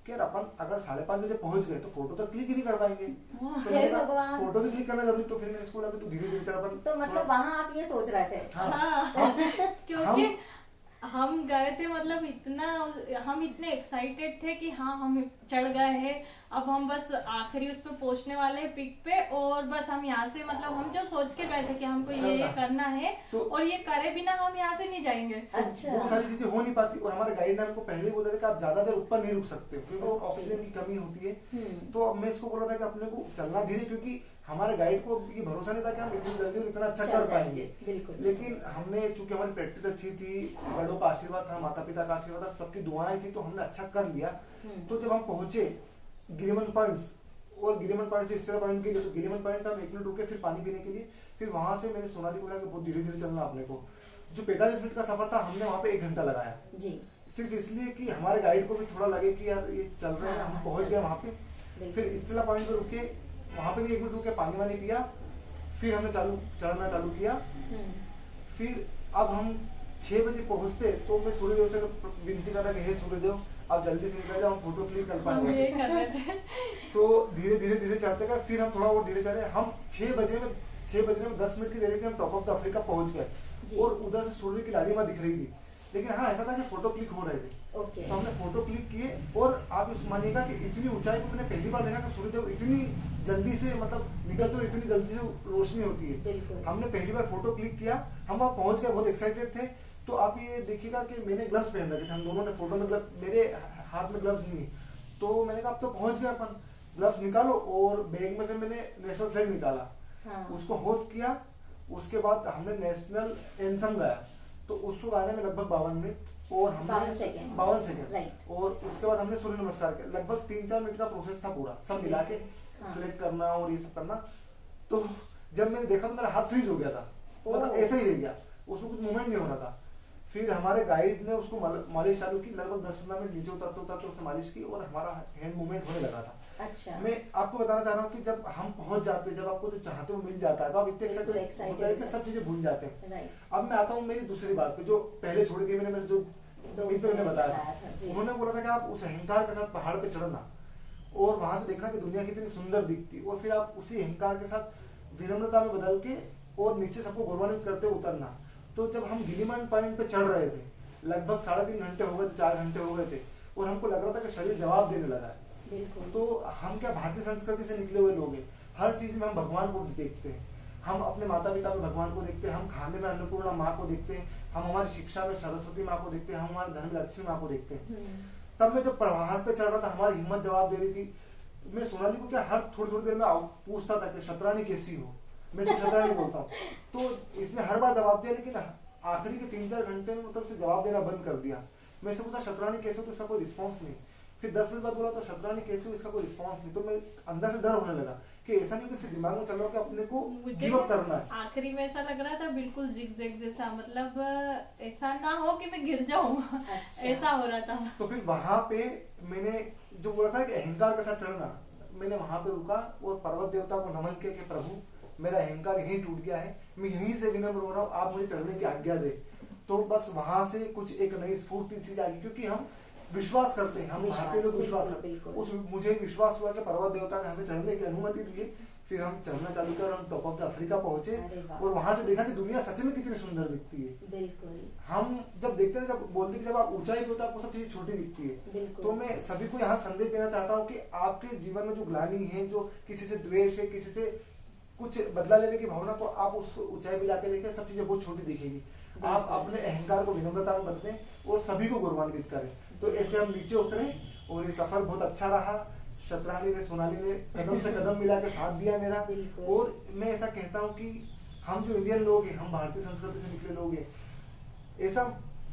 कि यार अपन अगर 5:30 बजे पहुंच गए तो फोटो तो क्लिक ही नहीं कर पाएंगे, तो फोटो भी क्लिक करना जरूरी। तो फिर मैंने इसको बोला कि तू धीरे धीरे चल। अपन तो मतलब वहां आप ये सोच रहे थे? हाँ। क्योंकि हम गए थे, मतलब हम इतने एक्साइटेड थे कि हाँ हम चढ़ गए हैं, अब हम बस आखिरी उस पे पहुंचने वाले हैं पिक पे, और बस हम यहाँ से मतलब हम जो सोच के गए थे कि हमको ये करना है तो, और ये करे बिना हम यहाँ से नहीं जाएंगे। अच्छा। वो सारी चीजें हो नहीं पाती। और हमारे गाइड ने हमको पहले ही बोला था कि आप ज्यादा देर ऊपर नहीं रुक सकते क्योंकि ऑक्सीजन की कमी होती है। तो अब मैं इसको बोला था कि अपने को चलना धीरे, क्योंकि हमारे गाइड को ये भरोसा नहीं था कि हम इतनी जल्दी और इतना अच्छा कर पाएंगे। लेकिन हमने, चूंकि हमारी प्रैक्टिस अच्छी थी, बड़ों का आशीर्वाद था, माता पिता का आशीर्वाद था, सबकी दुआएं थी, तो हमने अच्छा कर लिया। तो जब हम पहुंचे गिलीमन पॉइंट्स, और गिलीमन पॉइंट से स्टेरा पॉइंट के लिए, तो गिलीमन पॉइंट पे हम 1 मिनट रुके फिर पानी पीने के लिए। फिर वहां से मैंने सोनाली को बोला कि बहुत धीरे धीरे चलना अपने को। जो 45 मिनट का सफर था हमने वहां पे 1 घंटा लगाया जी, सिर्फ इसलिए कि हमारे गाइड को भी थोड़ा लगे कि यार ये चल रहे हैं। हम पहुंच गए वहां पे, फिर स्टेला पॉइंट पे रुके, वहां पे भी 1 मिनट रुके, पानी वानी पिया, फिर हमने चढ़ना चालू किया। फिर अब हम 6 बजे पहुंचते तो मैं सूर्यदेव से विनती कर रहा कि हे सूर्यदेव आप जल्दी से निकल जाओ, हम फोटो क्लिक कर पाएंगे। तो धीरे धीरे धीरे चढ़ते गए, फिर हम थोड़ा और धीरे चले। हम 6 बजने में 10 मिनट की देरी थी, हम टॉप ऑफ द अफ्रीका पहुंच गए और उधर से सूर्य की लालिमा दिख रही थी। लेकिन हाँ ऐसा था कि फोटो क्लिक हो रहे थे। तो हमने फोटो क्लिक किए, और आप मानिएगा कि इतनी ऊंचाई को मैंने पहली बार देखा कि सूर्यदेव इतनी जल्दी से मतलब निकलते और इतनी जल्दी से रोशनी होती है। हमने पहली बार फोटो क्लिक किया, हम वहां पहुंच गए, बहुत एक्साइटेड थे। तो आप ये देखिएगा कि मैंने ग्लव्स पहन रखे थे, हम दोनों ने फोटो में ग्लव्स, मेरे हाथ में ग्लव्स नहीं। तो मैंने कहा अब तो पहुंच गए अपन, ग्लव्स निकालो, और बैग में से मैंने नेशनल फ्लैग निकाला, उसको होस्ट किया। उसके बाद हमने नेशनल एंथम गाया, तो उसको गाने में लगभग 52 मिनट और हमने 52 सेकेंड, और उसके बाद हमने सूर्य नमस्कार किया। लगभग 3-4 मिनट का प्रोसेस था पूरा, सब मिला के फ्लैग करना और ये सब करना। तो जब मैंने देखा तो मेरा हाथ फ्रीज हो गया था, मतलब ऐसे ही रह गया, उसमें कुछ मूवमेंट नहीं हो रहा था। फिर हमारे गाइड ने उसको मालिश चालू की, लगभग 10-15 मिनट नीचे उतरते उसने मालिश की और हमारा हैंड मूवमेंट होने लगा था। अच्छा। मैं आपको बताना चाह रहा हूँ कि जब हम पहुंच जाते, जब आपको जो चाहते हो मिल जाता है, तो आप इतने एक्साइटेड होते हैं, सब चीजें भूल जाते हैं। अब मैं आता हूँ मेरी दूसरी बात पे, जो पहले छोड़ दी मैंने, मेरे जो मित्र ने बताया था, उन्होंने बोला था कि आप उस अहंकार के साथ पहाड़ पे चढ़ना और वहां से देखना कि दुनिया कितनी सुंदर दिखती, और फिर आप उसी अहंकार के साथ विनम्रता में बदल के और नीचे सबको गौरवान्वित करते उतरना। तो जब हम गिलीमन पॉइंट पे चढ़ रहे थे, लगभग 3.5 घंटे हो गए, 4 घंटे हो गए थे, और हमको लग रहा था कि शरीर जवाब देने लगा है। तो हम क्या भारतीय संस्कृति से निकले हुए लोग हैं, हर चीज में हम भगवान को देखते हैं, हम अपने माता पिता में भगवान को देखते हैं, हम खाने में अन्नपूर्णा माँ को देखते हैं, हम हमारी शिक्षा में सरस्वती माँ को देखते हैं, हम हमारे धर्म में लक्ष्मी माँ को देखते हैं। तब मैं जब पहाड़ पे चढ़ रहा था, हमारी हिम्मत जवाब दे रही थी। मैं सोनाली को क्या हर थोड़ी देर में पूछता था कि शतरानी कैसी हो, मैं शतरानी बोलता हूँ, तो इसने हर बार जवाब दिया। लेकिन आखिरी के 3-4 घंटे में मतलब से जवाब देना बंद कर दिया। मैं इससे पूछा शतरानी कैसे हो, तो इसका कोई रिस्पॉन्स नहीं। फिर 10 मिनट बाद बोला तो शतरानी कैसे हो, इसका कोई रिस्पॉन्स नहीं। तो मैं अंदर से डर होने लगा कि ऐसा नहीं कि इसके दिमाग में चल रहा हो कि अपने को गिव अप करना है। आखिरी में ऐसा लग रहा था बिल्कुल जिग जैसा, मतलब ऐसा ना हो कि मैं गिर जाऊं। अच्छा। ऐसा हो रहा था। तो फिर वहां पे मैंने जो बोला था कि अहंकार के साथ चलना, मैंने वहां पे रुका और पर्वत देवता को नमन किया कि प्रभु मेरा अहंकार यहीं टूट गया है, मैं यहीं से विनम्र हो रहा हूँ, आप मुझे चलने की आज्ञा दे। तो बस वहां से कुछ एक नई स्फूर्ति सी जाएगी, क्योंकि हम विश्वास करते हैं, हम भारतीय लोग विश्वास करते हैं। उस मुझे विश्वास हुआ कि पर्वत देवता ने हमें चलने की अनुमति दी। फिर हम चलना चालू कर, हम टॉप ऑफ द अफ्रीका पहुंचे और वहां से देखा कि दुनिया सच में कितनी सुंदर दिखती है। बिल्कुल। हम जब देखते हैं, जब बोलते हैं कि जब आप ऊंचाई पे होते हैं आपको सब चीजें छोटी दिखती है। तो मैं सभी को यहाँ संदेश देना चाहता हूँ कि आपके जीवन में जो ग्लानि है, जो किसी से द्वेष है, किसी से कुछ बदला लेने की भावना को आप उस ऊंचाई पे जाके देखें, सब चीजें बहुत छोटी दिखेगी। आप अपने अहंकार को विनम्रता में बदलें और सभी को गौरवान्वित करें। तो ऐसे हम नीचे उतरे और ये सफर बहुत अच्छा रहा। शतरानी ने, सोनाली ने कदम से कदम मिला के साथ दिया मेरा। और मैं ऐसा कहता हूँ कि हम जो इंडियन लोग हैं, हम भारतीय संस्कृति से निकले लोग हैं, ऐसा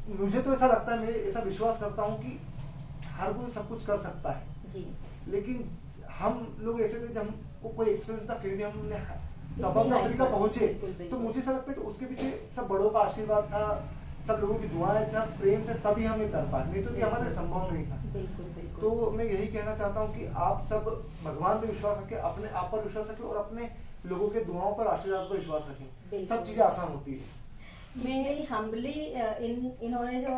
मुझे तो ऐसा लगता है, मैं ऐसा विश्वास करता हूँ कि हर कोई सब कुछ कर सकता है जी। लेकिन हम लोग ऐसे थे, जब हमको कोई एक्सपीरियंस था फिर भी हमने टॉप ऑफ अफ्रीका पहुंचे। तो मुझे ऐसा लगता है कि उसके पीछे सब बड़ों का आशीर्वाद था, सब लोगों की दुआएं था, प्रेम थे, तभी हम ये कर पाए, नहीं तो कि हमारे संभव नहीं था। बिल्कुल, बिल्कुल। तो मैं यही कहना चाहता हूँ कि आप सब भगवान पे विश्वास रखें, अपने आप पर विश्वास रखें और अपने लोगों के दुआओं पर, आशीर्वाद पर विश्वास रखें, सब चीजें आसान होती है। कितनी हम्बली इन्होंने जो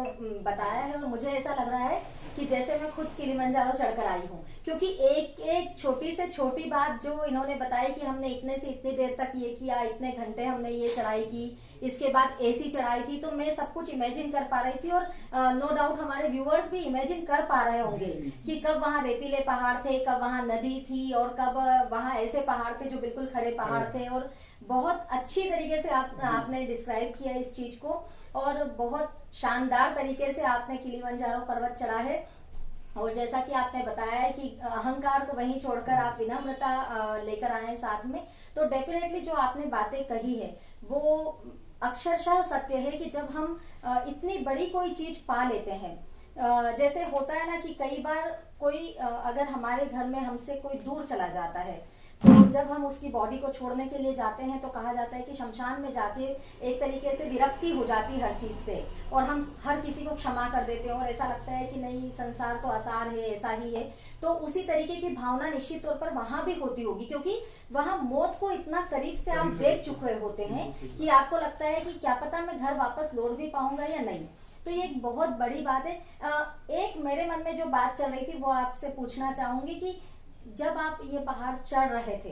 बताया है, और मुझे ऐसा लग रहा है कि जैसे मैं खुद किलिमंजारो चढ़कर आई हूँ, क्योंकि एक एक छोटी से छोटी बात जो इन्होंने बताई कि हमने इतने से इतनी देर तक ये किया, इतने घंटे हमने ये चढ़ाई की, इसके बाद ऐसी चढ़ाई थी, तो मैं सब कुछ इमेजिन कर पा रही थी। और नो डाउट हमारे व्यूअर्स भी इमेजिन कर पा रहे होंगे कि कब वहाँ रेतीले पहाड़ थे, कब वहाँ नदी थी, और कब वहाँ ऐसे पहाड़ थे जो बिल्कुल खड़े पहाड़ थे। और बहुत अच्छी तरीके से आपने डिस्क्राइब किया इस चीज को, और बहुत शानदार तरीके से आपने किलिमंजारो पर्वत चढ़ा है। और जैसा कि आपने बताया है कि अहंकार को वहीं छोड़कर आप विनम्रता लेकर आए साथ में, तो डेफिनेटली जो आपने बातें कही है वो अक्षरशः सत्य है कि जब हम इतनी बड़ी कोई चीज पा लेते हैं, जैसे होता है ना कि कई बार कोई अगर हमारे घर में हमसे कोई दूर चला जाता है, तो जब हम उसकी बॉडी को छोड़ने के लिए जाते हैं तो कहा जाता है कि शमशान में जाके एक तरीके से विरक्ति हो जाती है हर चीज से, और हम हर किसी को क्षमा कर देते हैं, और ऐसा लगता है कि नहीं संसार तो आसार है, ऐसा ही है। तो उसी तरीके की भावना निश्चित तौर पर वहां भी होती होगी, क्योंकि वहां मौत को इतना करीब से आप देख चुके होते हैं कि आपको लगता है कि क्या पता मैं घर वापस लौट भी पाऊंगा या नहीं। तो ये एक बहुत बड़ी बात है। एक मेरे मन में जो बात चल रही थी वो आपसे पूछना चाहूंगी कि जब आप ये पहाड़ चढ़ रहे थे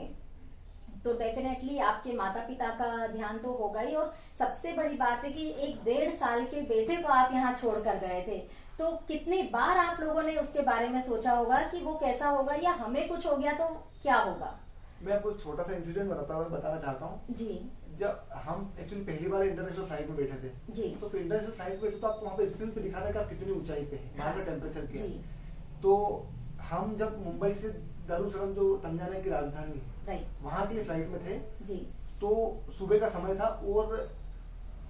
तो डेफिनेटली आपके माता पिता का ध्यान तो होगा ही, और सबसे बड़ी बात है कि 1.5 साल के बेटे को आप यहाँ छोड़ कर गए थे, तो कितनी बार आप लोगों ने उसके बारे में सोचा होगा कि वो कैसा होगा, या हमें कुछ हो गया तो क्या होगा। मैं आपको छोटा सा इंसिडेंट बताना चाहता हूँ जी। जब हम एक्चुअली पहली बार इंटरनेशनल फ्लाइट में बैठे थे जी, तो फिर इंटरनेशनल फ्लाइट में बैठे तो आपको वहाँ पे स्क्रीन पे दिखा था कि आप कितनी ऊंचाई पे हैं, वहाँ का टेम्परेचर क्या है। तो हम जब मुंबई से दारुसलाम जो तंजानिया की राजधानी है वहां के लिए फ्लाइट में थे जी, तो सुबह का समय था और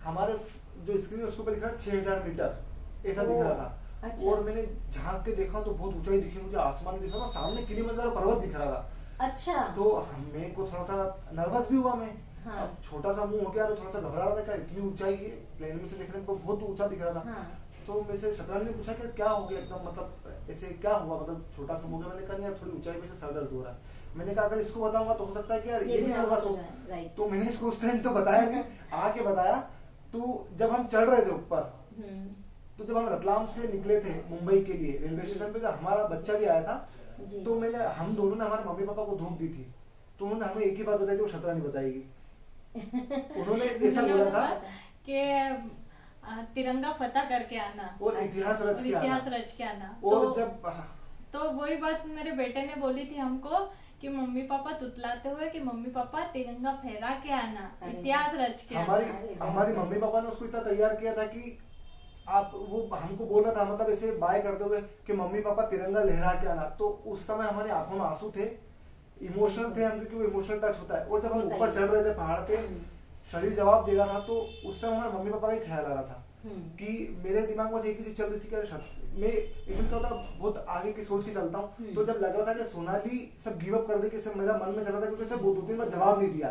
हमारे जो स्क्रीन है उसके ऊपर लिखा था 6000 मीटर ऐसा दिख रहा था। अच्छा। और मैंने झांक के देखा तो बहुत ऊंचाई दिखी मुझे, आसमान दिख रहा था, सामने किलिमंजारो पर्वत दिख रहा था। अच्छा। तो मेरे को थोड़ा सा नर्वस भी हुआ मैं। हाँ। अब छोटा सा मुंह हो गया तो थोड़ा सा घबरा रहा था, क्या इतनी ऊंचाई है, प्लेन में से देखने में बहुत ऊंचा दिख रहा था। हाँ। तो मेरे से शतरानी ने पूछा कि क्या हो गया एकदम, मतलब ऐसे क्या हुआ, मतलब छोटा सा मुंह। मैंने कहा यार थोड़ी ऊंचाई पे से सर दर्द हो रहा है। मैंने कहा अगर इसको बताऊंगा तो हो सकता है कि यार ये भी नर्वस हो। तो मैंने इसको उस टाइम तो बताया नहीं, आके बताया। तो जब हम चढ़ रहे थे ऊपर, तो जब हम रतलाम से निकले थे मुंबई के लिए रेलवे स्टेशन पे, जब हमारा बच्चा भी आया था, तो हम दोनों ने हमारे मम्मी पापा को धूप दी थी, तो उन्होंने हमें एक ही बात बताई थी, वो शतरानी बताएगी। उन्होंने ऐसा बोला था कि तिरंगा फतह करके आना और इतिहास रच के आना। और जब तो वही बात मेरे बेटे ने बोली थी हमको कि मम्मी पापा तुतलाते हुए कि मम्मी पापा तिरंगा फहरा के आना, इतिहास रच के आना। हमारी मम्मी पापा ने उसको इतना तैयार किया था कि आप वो हमको बोलना था, मतलब ऐसे बाय करते हुए कि मम्मी पापा तिरंगा लहरा के आना। तो उस समय हमारी आंखों में आंसू थे, इमोशनल थे हम, क्योंकि वो इमोशनल टच होता है। और जब हम ऊपर चढ़ रहे थे पहाड़ पे, शरीर जवाब दे रहा था, तो उस टाइम हमारे मम्मी पापा का ही ख्याल आ रहा था कि मेरे दिमाग में बस एक ही चीज चल रही थी कि मैं इवन क्या होता बहुत आगे की सोच के चलता हूँ, तो जब लग रहा था कि सोनाली सब गिव अप कर दे, कि सब मेरा मन में चल रहा था क्योंकि सब 2-3 बार जवाब नहीं दिया,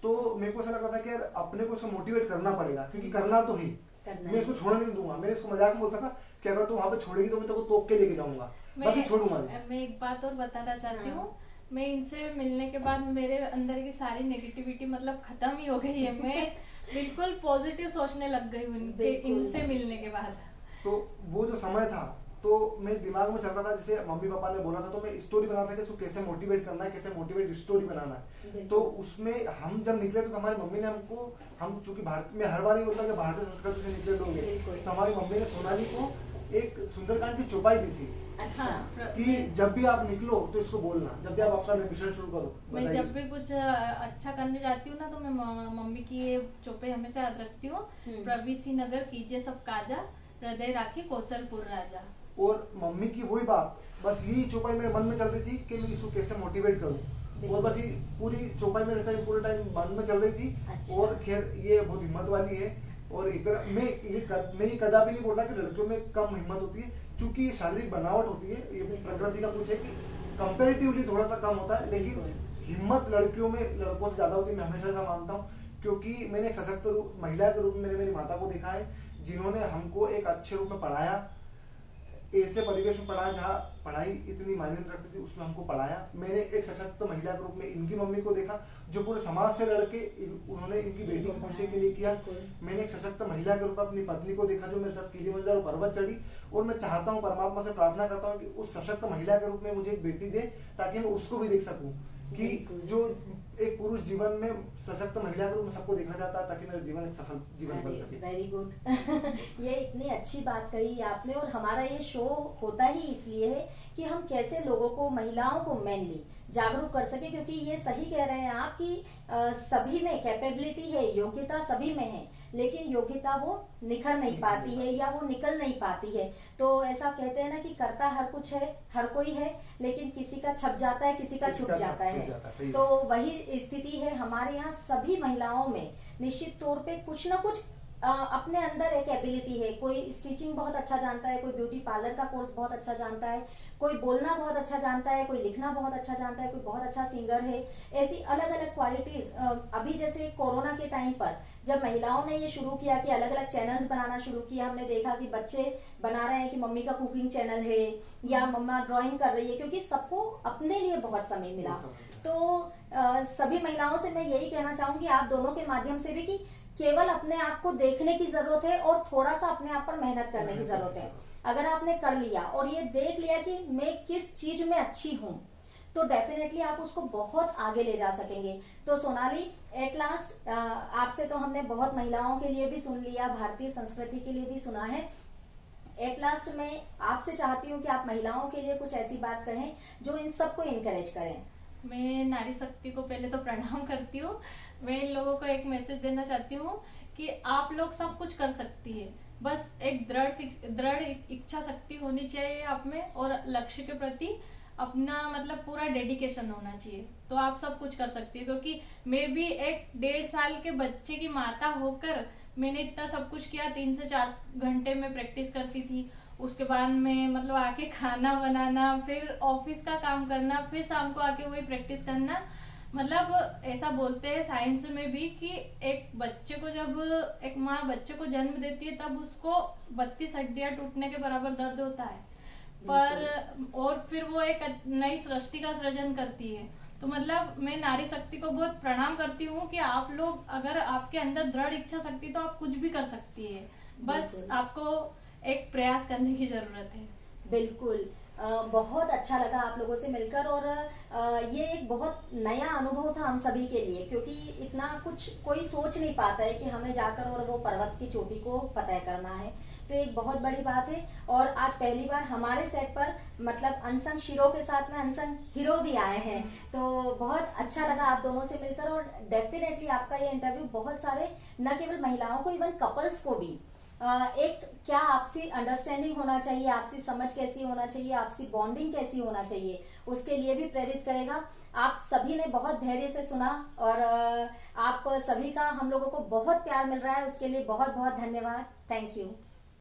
तो मेरे को ऐसा लग रहा था कि यार अपने को इसको मोटिवेट करना पड़ेगा, क्योंकि करना तो ही, मैं इसको छोड़ने नहीं दूंगा। मैंने इसको मजाक में बोलता था कि अगर तू वहां पे छोड़ेगी तो मैं तेको तोप के लेके जाऊंगा, बाकी छोड़ूंगा नहीं। मैं एक बात और बताना चाहती हूँ, मैं इनसे मिलने के बाद मेरे अंदर की सारी नेगेटिविटी मतलब खत्म ही हो गई है। मैं बिल्कुल पॉजिटिव सोचने लग गई हूँ इनसे मिलने के बाद। तो वो जो समय था, तो मेरे दिमाग में चल रहा था, जैसे मम्मी पापा ने बोला था, तो मैं स्टोरी बना था कि इसको कैसे मोटिवेट करना है, कैसे मोटिवेट स्टोरी बनाना है। तो उसमें हम जब निकले तो हमारी मम्मी ने हमको, हम चूंकि भारत में हर बार ही बोलता है कि भारतीय संस्कृति से निकले लोग हैं, तो हमारी मम्मी ने सोनाली को एक सुंदरकांड की चौपाई दी थी। अच्छा। कि जब भी आप निकलो तो इसको बोलना, जब भी आप अपना मिशन शुरू करो। मैं जब भी कुछ अच्छा करने जाती हूँ ना, तो मैं मम्मी की ये चौपाई हमेशा याद रखती हूँ, प्रवीसी नगर कीजिए सब काजा, हृदय राखी कौशलपुर राजा। और मम्मी की वही बात, बस यही चौपाई मेरे मन में चल रही थी कि मैं इसको कैसे मोटिवेट करूँ, और बस ये पूरी चौपाई मेरे पूरे टाइम मन में चल रही थी। अच्छा। और खैर ये बहुत हिम्मत वाली है, और एक तरह मैं ये कदापि नहीं बोल रहा कि लड़कियों में कम हिम्मत होती है, क्योंकि ये शारीरिक बनावट होती है, ये प्रकृति का कुछ है कि कंपेरेटिवली थोड़ा सा कम होता है, लेकिन हिम्मत लड़कियों में लड़कों से ज्यादा होती है, मैं हमेशा ऐसा मानता हूँ। क्योंकि मैंने एक सशक्त महिला के रूप में मेरी माता को देखा है, जिन्होंने हमको एक अच्छे रूप में पढ़ाया, ऐसे परिवेश में पढ़ाया जहाँ पढ़ाई इतनी मायने रखती थी, उसमें हमको पढ़ाया। मैंने एक सशक्त महिला के रूप में इनकी मम्मी को देखा, जो पूरे समाज से लड़के उन्होंने इनकी बेटी की खुशी के लिए किया। मैंने एक सशक्त महिला के रूप में अपनी पत्नी को देखा, जो मेरे साथ किलिमंजारो पर्वत चढ़ी, और मैं चाहता हूँ, परमात्मा से प्रार्थना करता हूँ कि उस सशक्त महिला के रूप में मुझे एक बेटी दे, ताकि मैं उसको भी देख सकूं कि जो एक पुरुष जीवन में सशक्त महिला के रूप में सबको देखना चाहता है, ताकि मेरा जीवन एक सफल जीवन बन सके। Very good. ये इतनी अच्छी बात कही आपने, और हमारा ये शो होता ही इसलिए है कि हम कैसे लोगों को, महिलाओं को मेनली जागरूक कर सके, क्योंकि ये सही कह रहे हैं आप कि सभी में कैपेबिलिटी है, योग्यता सभी में है, लेकिन योग्यता वो निखर नहीं पाती है या वो निकल नहीं पाती है। तो ऐसा कहते हैं ना कि करता हर कुछ है, हर कोई है, लेकिन किसी का छप जाता है, किसी का छुप जाता है। तो वही स्थिति है हमारे यहाँ सभी महिलाओं में। निश्चित तौर पे कुछ ना कुछ अपने अंदर एक एबिलिटी है। कोई स्टिचिंग बहुत अच्छा जानता है, कोई ब्यूटी पार्लर का कोर्स बहुत अच्छा जानता है, कोई बोलना बहुत अच्छा जानता है, कोई लिखना बहुत अच्छा जानता है, कोई बहुत अच्छा सिंगर है। ऐसी अलग अलग क्वालिटीज। अभी जैसे कोरोना के टाइम पर जब महिलाओं ने ये शुरू किया कि अलग अलग चैनल्स बनाना शुरू किया, हमने देखा कि बच्चे बना रहे हैं कि मम्मी का कुकिंग चैनल है या मम्मा ड्राइंग कर रही है, क्योंकि सबको अपने लिए बहुत समय मिला। तो सभी महिलाओं से मैं यही कहना चाहूंगी, आप दोनों के माध्यम से भी, कि केवल अपने आप को देखने की जरूरत है और थोड़ा सा अपने आप पर मेहनत करने की जरूरत है। अगर आपने कर लिया और ये देख लिया कि मैं किस चीज में अच्छी हूँ, तो डेफिनेटली आप उसको बहुत आगे ले जा सकेंगे। तो सोनाली, एट लास्ट आपसे तो हमने बहुत महिलाओं के लिए भी सुन लिया, भारतीय संस्कृति के लिए भी सुना है। एट लास्ट मैं आपसे चाहती हूँ कि आप महिलाओं के लिए कुछ ऐसी बात कहें जो इन सबको इनकरेज करें। मैं नारी शक्ति को पहले तो प्रणाम करती हूँ। मैं इन लोगों को एक मैसेज देना चाहती हूँ कि आप लोग सब कुछ कर सकती है, बस एक दृढ़ इच्छा शक्ति होनी चाहिए आप में, और लक्ष्य के प्रति अपना मतलब पूरा डेडिकेशन होना चाहिए, तो आप सब कुछ कर सकती है। क्योंकि मैं भी एक 1.5 साल के बच्चे की माता होकर मैंने इतना सब कुछ किया। 3 से 4 घंटे में प्रैक्टिस करती थी, उसके बाद में मतलब आके खाना बनाना, फिर ऑफिस का काम करना, फिर शाम को आके वही प्रैक्टिस करना। मतलब ऐसा बोलते हैं साइंस में भी कि एक बच्चे को, जब एक माँ बच्चे को जन्म देती है, तब उसको 32 हड्डियां टूटने के बराबर दर्द होता है, पर और फिर वो एक नई सृष्टि का सृजन करती है। तो मतलब मैं नारी शक्ति को बहुत प्रणाम करती हूँ कि आप लोग, अगर आपके अंदर दृढ़ इच्छा शक्ति, तो आप कुछ भी कर सकती है, बस आपको एक प्रयास करने की जरूरत है। बिल्कुल। बहुत अच्छा लगा आप लोगों से मिलकर, और ये एक बहुत नया अनुभव था हम सभी के लिए, क्योंकि इतना कुछ कोई सोच नहीं पाता है कि हमें जाकर और वो पर्वत की चोटी को फतेह करना है। तो एक बहुत बड़ी बात है। और आज पहली बार हमारे सेट पर मतलब अनसंग हीरो के साथ में अनसंग हीरो भी आए हैं, तो बहुत अच्छा लगा आप दोनों से मिलकर। और डेफिनेटली आपका ये इंटरव्यू बहुत सारे, न केवल महिलाओं को, इवन कपल्स को भी एक क्या आपसी अंडरस्टैंडिंग होना चाहिए, आपसी समझ कैसी होना चाहिए, आपसी बॉन्डिंग कैसी होना चाहिए, उसके लिए भी प्रेरित करेगा। आप सभी ने बहुत धैर्य से सुना और आप सभी का हम लोगों को बहुत प्यार मिल रहा है, उसके लिए बहुत बहुत धन्यवाद। Thank you.